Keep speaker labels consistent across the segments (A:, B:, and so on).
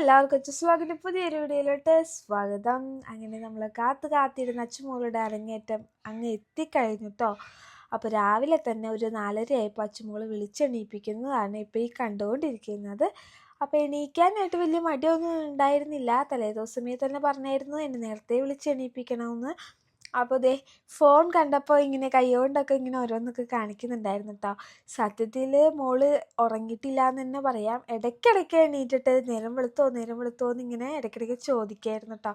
A: എല്ലാവർക്കും സ്വാഗതം. പുതിയൊരു വീഡിയോയിലോട്ട് സ്വാഗതം. അങ്ങനെ നമ്മൾ കാത്തിരുന്ന അച്ചുമോളുടെ അരങ്ങേറ്റം അങ്ങ് എത്തിക്കഴിഞ്ഞു കേട്ടോ. അപ്പോൾ രാവിലെ തന്നെ ഒരു 4:30 ആയപ്പോൾ അച്ചുമോൾ വിളിച്ചെണീപ്പിക്കുന്നതാണ് ഇപ്പോൾ ഈ കണ്ടുകൊണ്ടിരിക്കുന്നത്. അപ്പോൾ എണീക്കാനായിട്ട് വലിയ മടിയൊന്നും ഉണ്ടായിരുന്നില്ല. തലേദിവസമേ തന്നെ പറഞ്ഞായിരുന്നു എന്നെ നേരത്തെ വിളിച്ചെണീപ്പിക്കണമെന്ന്. അപ്പോൾ ദേ ഫോൺ കണ്ടപ്പോൾ ഇങ്ങനെ കൈകൊണ്ടൊക്കെ ഇങ്ങനെ ഓരോന്നൊക്കെ കാണിക്കുന്നുണ്ടായിരുന്നു കേട്ടോ. സത്യത്തിൽ മോള് ഉറങ്ങിയിട്ടില്ല എന്ന് തന്നെ പറയാം. ഇടയ്ക്കിടയ്ക്ക് എണീറ്റിട്ട് നേരം വെളുത്തോ എന്ന് ഇങ്ങനെ ഇടയ്ക്കിടയ്ക്ക് ചോദിക്കായിരുന്നു കേട്ടോ.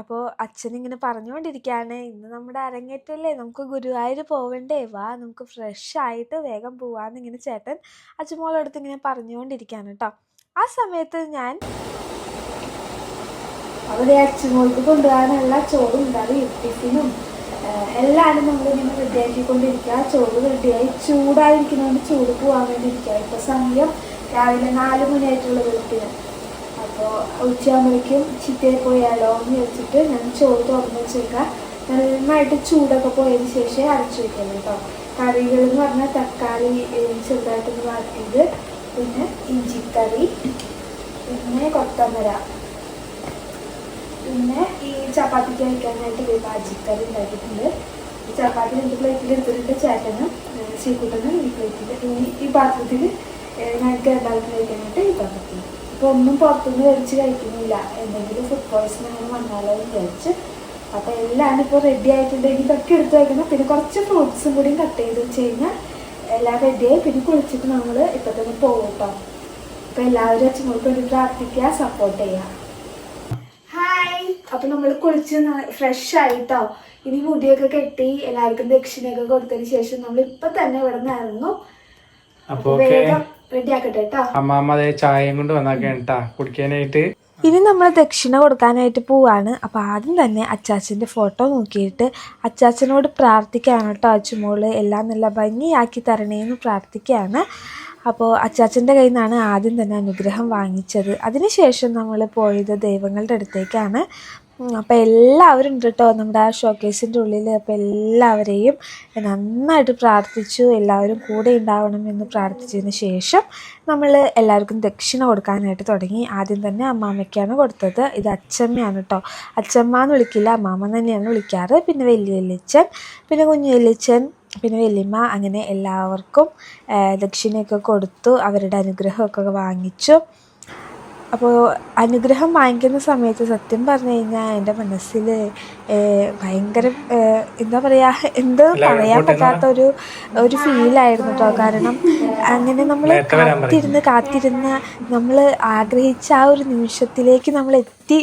A: അപ്പോൾ അച്ഛനിങ്ങനെ പറഞ്ഞുകൊണ്ടിരിക്കുകയാണ്, ഇന്ന് നമ്മുടെ അരങ്ങേറ്റല്ലേ, നമുക്ക് ഗുരുവായൂർ പോവണ്ടേ, വാ നമുക്ക് ഫ്രഷ് ആയിട്ട് വേഗം പോവാന്ന് ഇങ്ങനെ ചേട്ടൻ അച്ഛമോളടുത്ത് ഇങ്ങനെ പറഞ്ഞുകൊണ്ടിരിക്കുകയാണ് കേട്ടോ. ആ സമയത്ത് ഞാൻ അവിടെ അച്ഛനോൾക്ക് കൊണ്ടുപോകാനുള്ള ചോറും കറിയും ടിഫിനും എല്ലാവരും നമ്മളിങ്ങനെ റെഡിയാക്കിക്കൊണ്ടിരിക്കുക. ചോറ് റെഡിയായി ചൂടായിരിക്കുന്നതുകൊണ്ട് ചൂട് പോകാൻ വേണ്ടി ഇരിക്കുക. ഇപ്പോൾ സമയം രാവിലെ 4 മണിയായിട്ടുള്ള വെളുപ്പിന്. അപ്പോൾ ഉച്ചയാകുമ്പോഴേക്കും ചിക്കൻ പോയാലോ എന്ന് വെച്ചിട്ട് ഞാൻ ചോറ് തുറന്ന് വെച്ചേക്കാം. നന്നായിട്ട് ചൂടൊക്കെ പോയതിന് ശേഷം അരച്ചു വയ്ക്കണം കേട്ടോ. കറികൾ എന്ന് പറഞ്ഞാൽ തക്കാളി ചെറുതായിട്ടൊന്ന് വാട്ടിയത്, പിന്നെ ഇഞ്ചിക്കറി, പിന്നെ കൊത്തമര, പിന്നെ ഈ ചപ്പാത്തിക്ക് കഴിക്കാനായിട്ട് ബാജിക്കറി ഉണ്ടാക്കിയിട്ടുണ്ട്. ചപ്പാത്തി 2 പ്ലേറ്റിൽ എടുത്തിട്ടുണ്ട്. ചേട്ടനും ശ്രീകുട്ടനും ഈ പ്ലേറ്റിൽ ഈ പാത്രത്തിൽ ഞങ്ങൾക്ക് രണ്ടാൾക്കും കഴിക്കാനായിട്ട് ഈ പാത്രത്തിൽ. ഇപ്പോൾ ഒന്നും പുറത്തുനിന്ന് മേടിച്ച് കഴിക്കുന്നില്ല, എന്തെങ്കിലും ഫുഡ് പോയ്സൺ അങ്ങനെ വന്നാലോ എന്ന് വിചാരിച്ച്. അപ്പോൾ എല്ലാം ഇപ്പോൾ റെഡി ആയിട്ടുണ്ടെങ്കിൽ ഇതൊക്കെ എടുത്ത് വയ്ക്കണം. പിന്നെ കുറച്ച് ഫ്രൂട്ട്സും കൂടി കട്ട് ചെയ്ത് വെച്ച് കഴിഞ്ഞാൽ എല്ലാം റെഡിയായി. പിന്നെ കുളിച്ചിട്ട് നമ്മൾ ഇപ്പോൾ തന്നെ പോകും കേട്ടോ. അപ്പോൾ എല്ലാവരും അച്ഛനോൾക്ക് വേണ്ടി പ്രാർത്ഥിക്കുക, സപ്പോർട്ട് ചെയ്യുക. അപ്പൊ നമ്മൾ കുളിച്ച് ഫ്രഷ് ആയിട്ടോ. ഇനി മുടിയൊക്കെ കെട്ടി എല്ലാവർക്കും ദക്ഷിണയൊക്കെ കൊടുത്തതിന് ശേഷം നമ്മൾ ഇപ്പൊ തന്നെ ഇവിടെ നിന്നായിരുന്നു. വേഗം റെഡി ആക്കട്ടെ കേട്ടോ.
B: അമ്മാമ്മ ചായയും കൊണ്ട് വന്നാക്കേട്ടാ കുടിക്കാനായിട്ട്.
A: ഇനി നമ്മൾ ദക്ഷിണ കൊടുക്കാനായിട്ട് പോവാണ്. അപ്പോൾ ആദ്യം തന്നെ അച്ചാച്ചൻ്റെ ഫോട്ടോ നോക്കിയിട്ട് അച്ചാച്ചനോട് പ്രാർത്ഥിക്കുകയാണ് കേട്ടോ. അച്ചുമോള് എല്ലാം നല്ല ഭംഗിയാക്കി തരണേന്ന് പ്രാർത്ഥിക്കുകയാണ്. അപ്പോൾ അച്ചാച്ചൻ്റെ കയ്യിൽ നിന്നാണ് ആദ്യം തന്നെ അനുഗ്രഹം വാങ്ങിച്ചത്. അതിനുശേഷം നമ്മൾ പോയത് ദൈവങ്ങളുടെ അടുത്തേക്കാണ്. അപ്പോൾ എല്ലാവരും ഉണ്ട് കേട്ടോ നമ്മുടെ ആ ഷോക്കേസിൻ്റെ ഉള്ളിൽ. അപ്പോൾ എല്ലാവരെയും നന്നായിട്ട് പ്രാർത്ഥിച്ചു, എല്ലാവരും കൂടെ ഉണ്ടാവണം എന്ന് പ്രാർത്ഥിച്ചതിന് ശേഷം നമ്മൾ എല്ലാവർക്കും ദക്ഷിണ കൊടുക്കാനായിട്ട് തുടങ്ങി. ആദ്യം തന്നെ അമ്മാമ്മയ്ക്കാണ് കൊടുത്തത്. ഇത് അച്ചമ്മയാണ് കേട്ടോ. അച്ചമ്മ എന്ന് വിളിക്കില്ല, അമ്മാമ്മ തന്നെയാണ് വിളിക്കാറ്. പിന്നെ വലിയ വല്യച്ഛൻ, പിന്നെ കുഞ്ഞു വല്യച്ഛൻ, പിന്നെ വല്യമ്മ, അങ്ങനെ എല്ലാവർക്കും ദക്ഷിണയൊക്കെ കൊടുത്തു. അവരുടെ അനുഗ്രഹമൊക്കെ വാങ്ങിച്ചു. അപ്പോൾ അനുഗ്രഹം വാങ്ങിക്കുന്ന സമയത്ത് സത്യം പറഞ്ഞു കഴിഞ്ഞാൽ എൻ്റെ മനസ്സിൽ ഭയങ്കര എന്താ പറയുക, എന്തോ പറയാൻ പറ്റാത്ത ഒരു ഫീലായിരുന്നു കേട്ടോ. കാരണം അങ്ങനെ നമ്മൾ കാത്തിരുന്ന് നമ്മൾ ആഗ്രഹിച്ച ആ ഒരു നിമിഷത്തിലേക്ക് നമ്മൾ എത്തി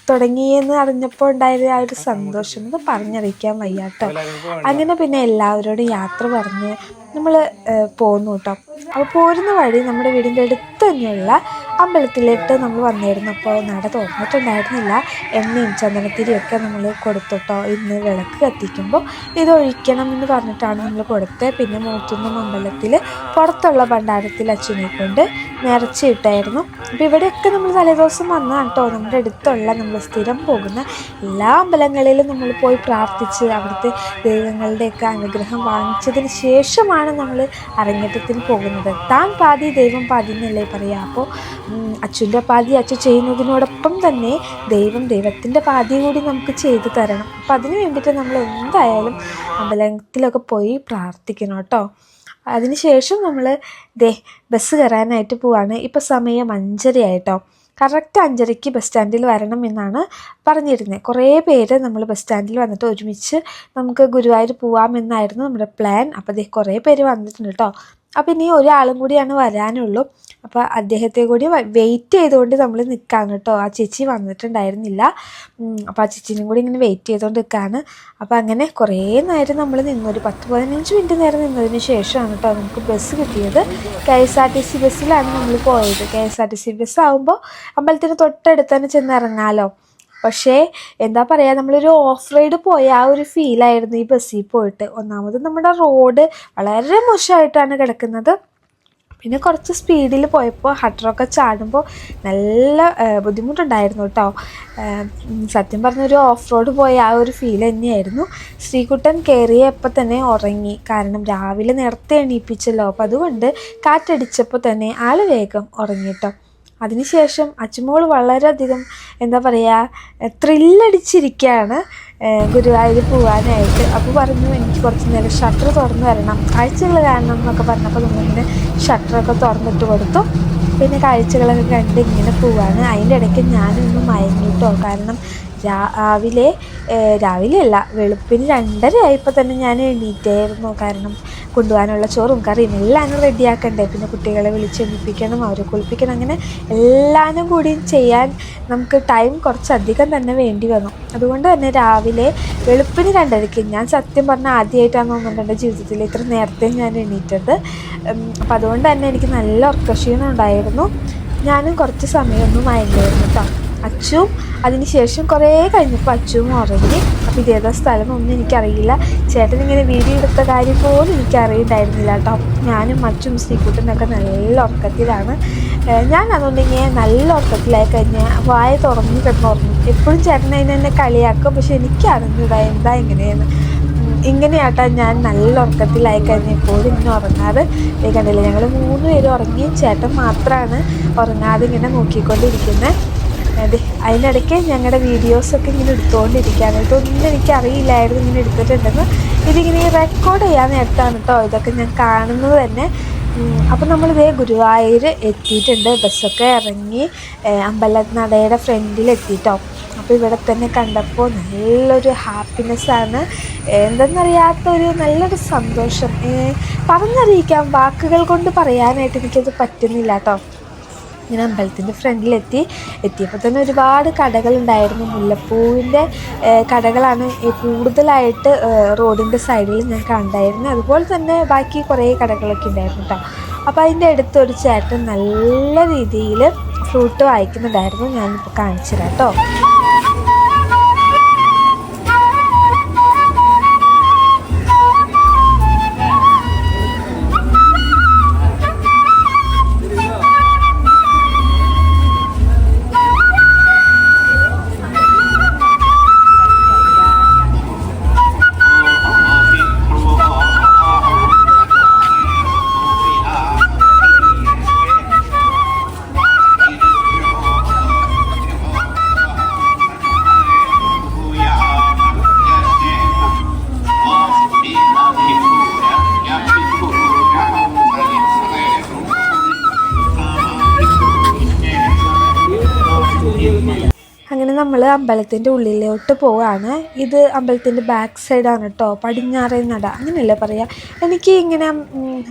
A: തുടങ്ങിയെന്ന് അറിഞ്ഞപ്പോൾ ഉണ്ടായ ആ ഒരു സന്തോഷം അത് പറഞ്ഞറിയിക്കാൻ വയ്യ കേട്ടോ. അങ്ങനെ പിന്നെ എല്ലാവരോടും യാത്ര പറഞ്ഞ് നമ്മൾ പോന്നു കേട്ടോ. അപ്പോൾ പോരുന്ന വഴി നമ്മുടെ വീടിൻ്റെ അടുത്ത് തന്നെയുള്ള അമ്പലത്തിലേക്ക് നമ്മൾ വന്നിരുന്നു. അപ്പോൾ നട തുറന്നിട്ടുണ്ടായിരുന്നില്ല. എണ്ണയും ചന്ദനത്തിരിയൊക്കെ നമ്മൾ കൊടുത്തിട്ടോ. ഇന്ന് വിളക്ക് കത്തിക്കുമ്പോൾ ഇതൊഴിക്കണം എന്ന് പറഞ്ഞിട്ടാണ് നമ്മൾ കൊടുത്തത്. പിന്നെ മൂത്തുന്നം അമ്പലത്തിൽ പുറത്തുള്ള ഭണ്ഡാരത്തിൽ അച്ഛനെ കൊണ്ട് നിറച്ചിട്ടായിരുന്നു. അപ്പോൾ ഇവിടെയൊക്കെ നമ്മൾ തലേദിവസം വന്നതാണ് കേട്ടോ. നമ്മുടെ അടുത്തുള്ള നമ്മൾ സ്ഥിരം പോകുന്ന എല്ലാ അമ്പലങ്ങളിലും നമ്മൾ പോയി പ്രാർത്ഥിച്ച് അവിടുത്തെ ദൈവങ്ങളുടെയൊക്കെ അനുഗ്രഹം വാങ്ങിച്ചതിന് ശേഷമാണ് നമ്മൾ അരങ്ങേറ്റത്തിന് പോകുന്നത്. താൻ പാതി ദൈവം പാതി എന്നല്ലേ പറയുക. അപ്പോൾ അച്ഛൻ്റെ പാതി അച്ഛൻ ചെയ്യുന്നതിനോടൊപ്പം തന്നെ ദൈവത്തിൻ്റെ പാതി കൂടി നമുക്ക് ചെയ്തു തരണം. അപ്പം അതിന് വേണ്ടിയിട്ട് നമ്മൾ എന്തായാലും അമ്പലത്തിലൊക്കെ പോയി പ്രാർത്ഥിക്കണം കേട്ടോ. അതിനുശേഷം നമ്മൾ ബസ് കയറാനായിട്ട് പോവാണ്. ഇപ്പോൾ സമയം 5:30 ആയിട്ടോ. കറക്റ്റ് 5:30 ബസ് സ്റ്റാൻഡിൽ വരണം എന്നാണ് പറഞ്ഞിരുന്നത്. കുറേ പേര് നമ്മൾ ബസ് സ്റ്റാൻഡിൽ വന്നിട്ട് ഒരുമിച്ച് നമുക്ക് ഗുരുവായൂർ പോവാമെന്നായിരുന്നു നമ്മുടെ പ്ലാൻ. അപ്പോൾ കുറേ പേര് വന്നിട്ടുണ്ട് കേട്ടോ. അപ്പോൾ ഇനി ഒരാളും കൂടിയാണ് വരാനുള്ളൂ. അപ്പോൾ അദ്ദേഹത്തെ കൂടി വെയിറ്റ് ചെയ്തുകൊണ്ട് നമ്മൾ നിൽക്കുകയാണ് കേട്ടോ. ആ ചേച്ചി വന്നിട്ടുണ്ടായിരുന്നില്ല. അപ്പോൾ ആ ചേച്ചീനും കൂടി ഇങ്ങനെ വെയിറ്റ് ചെയ്തുകൊണ്ട് നിൽക്കുകയാണ്. അപ്പോൾ അങ്ങനെ കുറേ നേരം നമ്മൾ നിന്നു. ഒരു 10-15 മിനിറ്റ് നേരം നിന്നതിന് ശേഷമാണ് കേട്ടോ നമുക്ക് ബസ് കിട്ടിയത്. KSRTC ബസ്സിലാണ് നമ്മൾ പോയത്. KSRTC ബസ് ആകുമ്പോൾ അമ്പലത്തിന് തൊട്ടടുത്ത് തന്നെ ചെന്ന് ഇറങ്ങാമല്ലോ. പക്ഷേ എന്താ പറയുക, നമ്മളൊരു ഓഫ് റൈഡ് പോയ ആ ഒരു ഫീലായിരുന്നു ഈ ബസ്സിൽ പോയിട്ട്. ഒന്നാമത് നമ്മുടെ റോഡ് വളരെ മോശമായിട്ടാണ് കിടക്കുന്നത്. പിന്നെ കുറച്ച് സ്പീഡിൽ പോയപ്പോൾ ഹട്ടറൊക്കെ ചാടുമ്പോൾ നല്ല ബുദ്ധിമുട്ടുണ്ടായിരുന്നു കേട്ടോ. സത്യം പറഞ്ഞൊരു ഓഫ് റോഡ് പോയ ആ ഒരു ഫീൽ തന്നെയായിരുന്നു. ശ്രീകുട്ടൻ കയറിയപ്പോൾ തന്നെ ഉറങ്ങി. കാരണം രാവിലെ നേരത്തെ എണീപ്പിച്ചല്ലോ. അപ്പോൾ അതുകൊണ്ട് കാറ്റടിച്ചപ്പോൾ തന്നെ ആൾ വേഗം ഉറങ്ങി കേട്ടോ. അതിനുശേഷം അച്ചുമോൾ വളരെയധികം എന്താ പറയുക ത്രില്ലടിച്ചിരിക്കുകയാണ് ഗുരുവായൂർ പോകാനായിട്ട്. അപ്പോൾ പറഞ്ഞു എനിക്ക് കുറച്ച് നേരം ഷട്ടർ തുറന്നു തരണം, കാഴ്ചകൾ കാണണം എന്നൊക്കെ പറഞ്ഞപ്പോൾ നമ്മളിങ്ങനെ ഷട്ടറൊക്കെ തുറന്നിട്ട് കൊടുത്തു. പിന്നെ കാഴ്ചകളൊക്കെ കണ്ട് ഇങ്ങനെ പോവാണ്. അതിൻ്റെ ഇടയ്ക്ക് ഞാനൊന്ന് മയങ്ങിട്ടോ, കാരണം രാവിലെയല്ല വെളുപ്പിന് 2:30 ആയപ്പോൾ തന്നെ ഞാൻ എണീറ്റായിരുന്നു. കാരണം കൊണ്ടുപോകാനുള്ള ചോറും കറിയും എല്ലാം റെഡിയാക്കണ്ടേ, പിന്നെ കുട്ടികളെ വിളിച്ചെണിപ്പിക്കണം, അവരെ കുളിപ്പിക്കണം, അങ്ങനെ എല്ലാവരും കൂടി ചെയ്യാൻ നമുക്ക് ടൈം കുറച്ചധികം തന്നെ വേണ്ടി വന്നു. അതുകൊണ്ട് തന്നെ രാവിലെ വെളുപ്പിന് 2:30 ഞാൻ സത്യം പറഞ്ഞാൽ ആദ്യമായിട്ടാണ് തോന്നുന്നുണ്ട് എൻ്റെ ജീവിതത്തിൽ ഇത്ര നേരത്തെ ഞാൻ എണീറ്റത്. അപ്പം അതുകൊണ്ട് തന്നെ എനിക്ക് നല്ല ഉറക്കക്ഷീണം ഉണ്ടായിരുന്നു. ഞാനും കുറച്ച് സമയമൊന്നും മയങ്ങായിരുന്നു കേട്ടോ. അച്ചും അതിന് ശേഷം കുറേ കഴിഞ്ഞപ്പോൾ അച്ചുവും ഉറങ്ങി. അപ്പോൾ ഇതേതാ സ്ഥലമൊന്നും എനിക്കറിയില്ല. ചേട്ടനിങ്ങനെ വീഡിയോ എടുത്ത കാര്യം പോലും എനിക്കറിയുണ്ടായിരുന്നില്ല കേട്ടോ. ഞാനും അച്ചും ശ്രീകുട്ടനൊക്കെ നല്ല ഉറക്കത്തിലാണ്. ഞാനതുകൊണ്ടിങ്ങനെ നല്ല ഉറക്കത്തിലായി കഴിഞ്ഞാൽ വായ തുറന്ന് കിടന്നുറങ്ങും. എപ്പോഴും ചേട്ടൻ അതിനെ കളിയാക്കും, പക്ഷെ എനിക്കറിഞ്ഞൂടാ എന്താ ഇങ്ങനെയാട്ടാ ഞാൻ നല്ല ഉറക്കത്തിലായി കഴിഞ്ഞാൽ എപ്പോഴും ഇങ്ങനെ ഉറങ്ങാറ്. കണ്ടില്ല, ഞങ്ങൾ 3 പേരും ഉറങ്ങി, ചേട്ടൻ മാത്രമാണ് ഉറങ്ങാതെ ഇങ്ങനെ നോക്കിക്കൊണ്ടിരിക്കുന്നത്. അതെ, അതിനിടയ്ക്ക് ഞങ്ങളുടെ വീഡിയോസൊക്കെ ഇങ്ങനെ എടുത്തുകൊണ്ടിരിക്കുകയാണ്. ഇതൊന്നും എനിക്കറിയില്ലായിരുന്നു ഇങ്ങനെ എടുത്തിട്ടുണ്ടെന്ന്. ഇതിങ്ങനെ റെക്കോർഡ് ചെയ്യാൻ നേരത്താണ് കേട്ടോ ഇതൊക്കെ ഞാൻ കാണുന്നത് തന്നെ. അപ്പം നമ്മളിതേ ഗുരുവായൂർ എത്തിയിട്ടുണ്ട്. ബസ്സൊക്കെ ഇറങ്ങി അമ്പലനടയുടെ ഫ്രണ്ടിലെത്തിയിട്ടോ. അപ്പോൾ ഇവിടെ തന്നെ കണ്ടപ്പോൾ നല്ലൊരു ഹാപ്പിനെസ്സാണ്, എന്തെന്നറിയാത്തൊരു നല്ലൊരു സന്തോഷം. പറഞ്ഞറിയിക്കാം, വാക്കുകൾ കൊണ്ട് പറയാനായിട്ട് എനിക്കത് പറ്റുന്നില്ല കേട്ടോ. ഇങ്ങനെ അമ്പലത്തിൻ്റെ ഫ്രണ്ടിലെത്തിയപ്പോൾ തന്നെ ഒരുപാട് കടകളുണ്ടായിരുന്നു. മുല്ലപ്പൂവിൻ്റെ കടകളാണ് കൂടുതലായിട്ട് റോഡിൻ്റെ സൈഡിൽ ഞാൻ കണ്ടായിരുന്നു. അതുപോലെ തന്നെ ബാക്കി കുറേ കടകളൊക്കെ ഉണ്ടായിരുന്നു കേട്ടോ. അപ്പോൾ അതിൻ്റെ അടുത്തൊരു ചേട്ടൻ നല്ല രീതിയിൽ ഫ്രൂട്ട് വായിക്കുന്നുണ്ടായിരുന്നു. ഞാനിപ്പോൾ കാണിച്ചു തരാം കേട്ടോ. അങ്ങനെ നമ്മൾ അമ്പലത്തിൻ്റെ ഉള്ളിലോട്ട് പോവാണ്. ഇത് അമ്പലത്തിൻ്റെ ബാക്ക് സൈഡാണ് കേട്ടോ, പടിഞ്ഞാറേ നട അങ്ങനെയല്ലേ പറയുക. എനിക്ക് ഇങ്ങനെ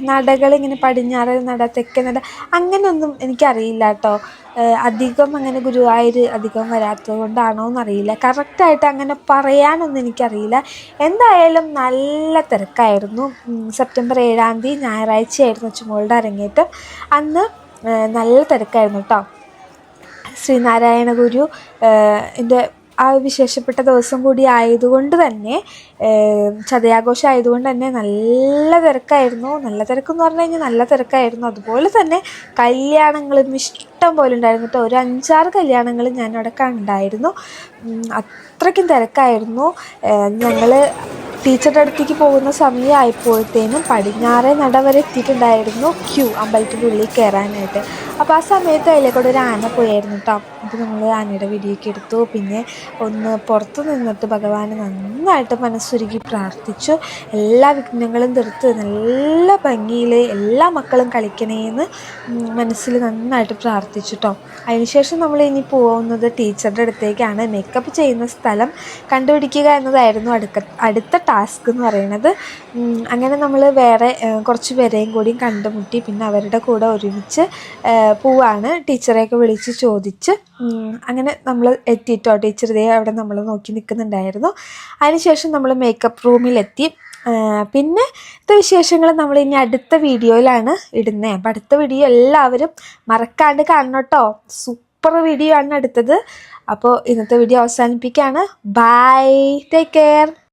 A: നടകളിങ്ങനെ പടിഞ്ഞാറേ നട, തെക്കേ നട അങ്ങനെയൊന്നും എനിക്കറിയില്ല കേട്ടോ. അധികം അങ്ങനെ ഗുരുവായൂർ അധികം വരാത്തത് കൊണ്ടാണോ എന്നറിയില്ല, കറക്റ്റായിട്ട് അങ്ങനെ പറയാനൊന്നും എനിക്കറിയില്ല. എന്തായാലും നല്ല തിരക്കായിരുന്നു. സെപ്റ്റംബർ 7 ഞായറാഴ്ചയായിരുന്നു അച്ചുമോളുടെ അരങ്ങേറ്റം. അന്ന് നല്ല തിരക്കായിരുന്നു കേട്ടോ. ശ്രീനാരായണ ഗുരു എൻ്റെ ആ വിശേഷപ്പെട്ട ദിവസം കൂടി ആയതുകൊണ്ട് തന്നെ, ചതയാഘോഷം ആയതുകൊണ്ട് തന്നെ നല്ല തിരക്കായിരുന്നു. നല്ല തിരക്കെന്ന് പറഞ്ഞു കഴിഞ്ഞാൽ നല്ല തിരക്കായിരുന്നു. അതുപോലെ തന്നെ കല്യാണങ്ങളും ഇഷ്ടം പോലെ ഉണ്ടായിരുന്നു കേട്ടോ. ഒരു 5-6 കല്യാണങ്ങൾ ഞാനവിടെ കണ്ടായിരുന്നു. അത്രയ്ക്കും തിരക്കായിരുന്നു. ഞങ്ങൾ ടീച്ചറുടെ അടുത്തേക്ക് പോകുന്ന സമയമായപ്പോഴത്തേനും പടിഞ്ഞാറേ നട വരെ എത്തിയിട്ടുണ്ടായിരുന്നു ക്യൂ അമ്പലത്തിൻ്റെ ഉള്ളിൽ കയറാനായിട്ട്. അപ്പോൾ ആ സമയത്ത് അതിലേക്കൂടെ ഒരു ആന പോയായിരുന്നു കേട്ടോ. അപ്പോൾ നമ്മൾ ആനയുടെ വീഡിയോയൊക്കെ എടുത്തു. പിന്നെ ഒന്ന് പുറത്ത് നിന്നിട്ട് ഭഗവാനെ നന്നായിട്ട് മനസ്സുരുകി പ്രാർത്ഥിച്ചു. എല്ലാ വിഘ്നങ്ങളും തീർത്ത് നല്ല ഭംഗിയിൽ എല്ലാ മക്കളും കളിക്കണേന്ന് മനസ്സിൽ നന്നായിട്ട് പ്രാർത്ഥിച്ചു കേട്ടോ. അതിനുശേഷം നമ്മൾ ഇനി പോകുന്നത് ടീച്ചറുടെ അടുത്തേക്കാണ്. മേക്കപ്പ് ചെയ്യുന്ന സ്ഥലം കണ്ടുപിടിക്കുക എന്നതായിരുന്നു അടുത്ത ടാസ്ക് എന്ന് പറയുന്നത്. അങ്ങനെ നമ്മൾ വേറെ കുറച്ച് പേരെയും കൂടി കണ്ടുമുട്ടി. പിന്നെ അവരുടെ കൂടെ ഒരുമിച്ച് പോവാണ്. ടീച്ചറെയൊക്കെ വിളിച്ച് ചോദിച്ച് അങ്ങനെ നമ്മൾ എത്തിയിട്ടോ. ടീച്ചർ ഇതേ അവിടെ നമ്മൾ നോക്കി നിൽക്കുന്നുണ്ടായിരുന്നു. അതിനുശേഷം നമ്മൾ മേക്കപ്പ് റൂമിലെത്തി. പിന്നെ വിശേഷങ്ങൾ നമ്മൾ ഇനി അടുത്ത വീഡിയോയിലാണ് ഇടുന്നത്. അപ്പം അടുത്ത വീഡിയോ എല്ലാവരും മറക്കാണ്ട് കാണണം കേട്ടോ. സൂപ്പർ വീഡിയോ ആണ് അടുത്തത്. അപ്പോൾ ഇന്നത്തെ വീഡിയോ അവസാനിപ്പിക്കുകയാണ്. Bye, take care.